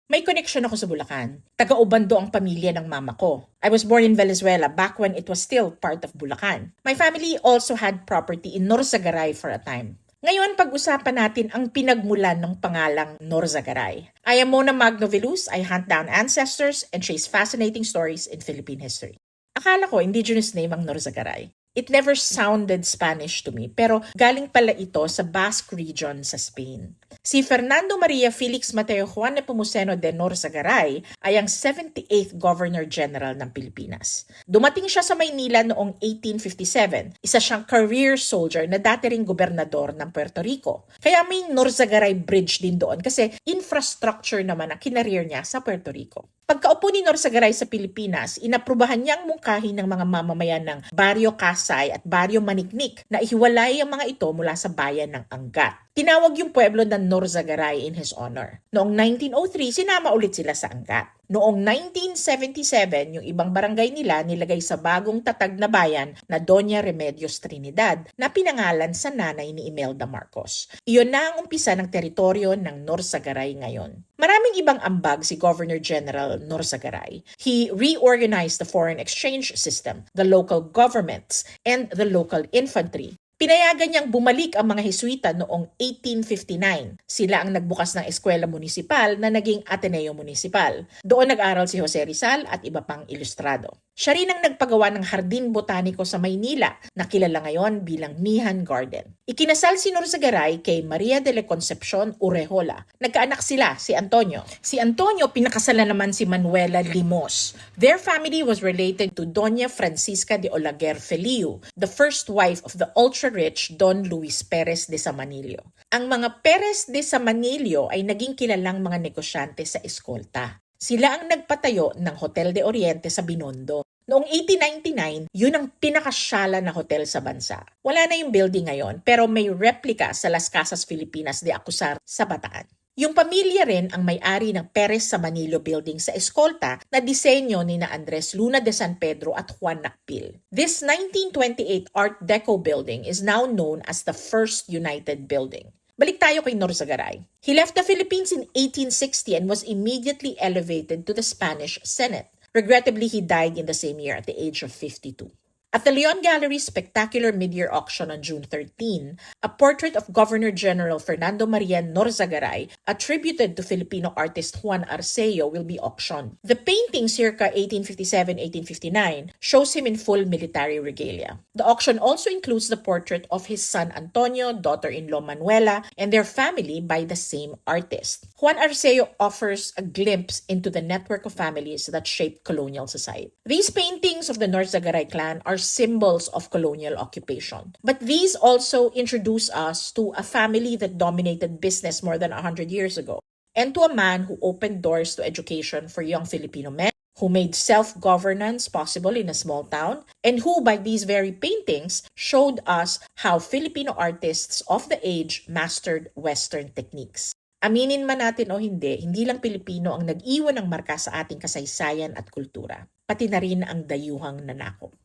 May koneksyon ako sa Bulacan. Taga-Ubando ang pamilya ng mama ko. I was born in Valenzuela back when it was still part of Bulacan. My family also had property in Norzagaray for a time. Ngayon, pag-usapan natin ang pinagmulan ng pangalang Norzagaray. I am Mona Magnoveluz. I hunt down ancestors and chase fascinating stories in Philippine history. Akala ko indigenous name ang Norzagaray. It never sounded Spanish to me, pero galing pala ito sa Basque region sa Spain. Si Fernando Maria Felix Mateo Juan Nepomuceno de Norzagaray ay ang 78th Governor General ng Pilipinas. Dumating siya sa Maynila noong 1857. Isa siyang career soldier na dati ring gobernador ng Puerto Rico. Kaya may Norzagaray Bridge din doon kasi infrastructure naman ang kinareer niya sa Puerto Rico. Pagkaupo ni Norzagaray sa Pilipinas, inaprubahan niyang mungkahi ng mga mamamayan ng Barrio Kasay at Barrio Maniknik na ihiwalay ang mga ito mula sa bayan ng Angat. Tinawag yung pueblo ng Norzagaray in his honor. Noong 1903, sinama ulit sila sa Angat. Noong 1977, yung ibang barangay nila nilagay sa bagong tatag na bayan na Doña Remedios Trinidad na pinangalan sa nanay ni Imelda Marcos. Iyon na ang umpisa ng teritoryo ng Norzagaray ngayon. Maraming ibang ambag si Governor General Norzagaray. He reorganized the foreign exchange system, the local governments, and the local infantry. Pinayagan niyang bumalik ang mga Jesuita noong 1859. Sila ang nagbukas ng eskwela munisipal na naging Ateneo Municipal. Doon nag-aral si Jose Rizal at iba pang ilustrado. Siya rin ang nagpagawa ng Hardin Botaniko sa Maynila na kilala ngayon bilang Nihan Garden. Ikinasal si Norzagaray kay Maria de la Concepcion Urejola. Nagkaanak sila, si Antonio. Si Antonio pinakasalan naman si Manuela Limos. Their family was related to Doña Francisca de Olaguer Feliu, the first wife of the ultra-rich Don Luis Perez de Samanillo. Ang mga Perez de Samanillo ay naging kilalang mga negosyante sa eskolta. Sila ang nagpatayo ng Hotel de Oriente sa Binondo. Noong 1899, yun ang pinakasyala na hotel sa bansa. Wala na yung building ngayon, pero may replica sa Las Casas Filipinas de Acusar sa Bataan. Yung pamilya rin ang may-ari ng Perez Samanillo Building sa Escolta na disenyo ni na Andres Luna de San Pedro at Juan Nakpil. This 1928 Art Deco building is now known as the First United Building. Balik tayo kay Norzagaray. He left the Philippines in 1860 and was immediately elevated to the Spanish Senate. Regrettably, he died in the same year at the age of 52. At the Leon Gallery's spectacular mid-year auction on June 13, a portrait of Governor General Fernando Maria Norzagaray, attributed to Filipino artist Juan Arceo, will be auctioned. The painting, circa 1857-1859, shows him in full military regalia. The auction also includes the portrait of his son Antonio, daughter-in-law Manuela, and their family by the same artist. Juan Arceo offers a glimpse into the network of families that shaped colonial society. These paintings of the Norzagaray clan are symbols of colonial occupation. But these also introduce us to a family that dominated business more than 100 years ago, and to a man who opened doors to education for young Filipino men, who made self-governance possible in a small town, and who, by these very paintings, showed us how Filipino artists of the age mastered Western techniques. Aminin man natin o hindi lang Pilipino ang nag-iwan ng marka sa ating kasaysayan at kultura, pati na rin ang dayuhang nanakop.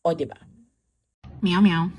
O, diba? Meow meow.